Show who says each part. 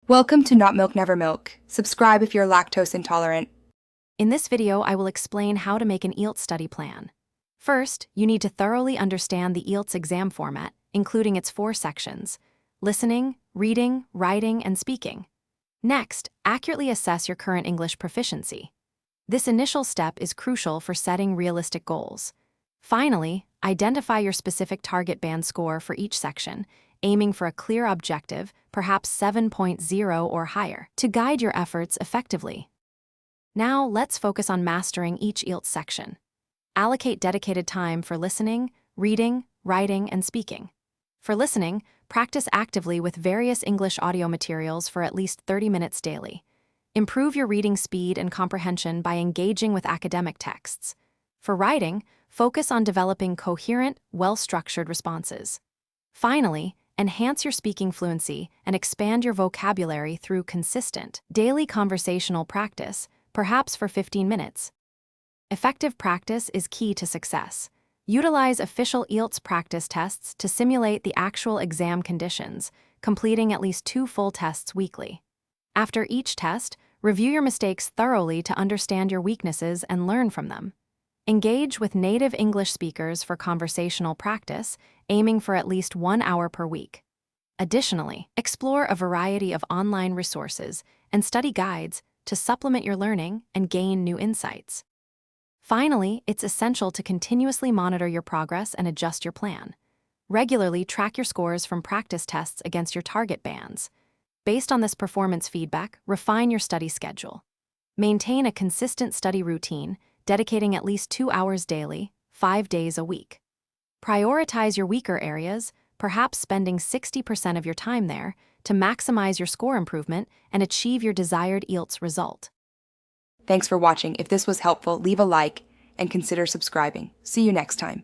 Speaker 1: Welcome to Not Milk Never Milk. Subscribe if you're lactose intolerant.
Speaker 2: In this video, I will explain how to make an IELTS study plan. First, you need to thoroughly understand the IELTS exam format, including its 4 sections: listening, reading, writing, and speaking. Next, accurately assess your current English proficiency. This initial step is crucial for setting realistic goals. Finally, identify your specific target band score for each section, aiming for a clear objective, perhaps 7.0 or higher, to guide your efforts effectively. Now, let's focus on mastering each IELTS section. Allocate dedicated time for listening, reading, writing, and speaking. For listening, practice actively with various English audio materials for at least 30 minutes daily. Improve your reading speed and comprehension by engaging with academic texts. For writing, focus on developing coherent, well-structured responses. Finally, enhance your speaking fluency and expand your vocabulary through consistent, daily conversational practice, perhaps for 15 minutes. Effective practice is key to success. Utilize official IELTS practice tests to simulate the actual exam conditions, completing at least 2 full tests weekly. After each test, review your mistakes thoroughly to understand your weaknesses and learn from them. Engage with native English speakers for conversational practice, aiming for at least 1 hour per week. Additionally, explore a variety of online resources and study guides to supplement your learning and gain new insights. Finally, it's essential to continuously monitor your progress and adjust your plan. Regularly track your scores from practice tests against your target bands. Based on this performance feedback, refine your study schedule. Maintain a consistent study routine, dedicating at least 2 hours daily, 5 days a week. Prioritize your weaker areas, perhaps spending 60% of your time there, to maximize your score improvement and achieve your desired IELTS result.
Speaker 1: Thanks for watching. If this was helpful, leave a like and consider subscribing. See you next time.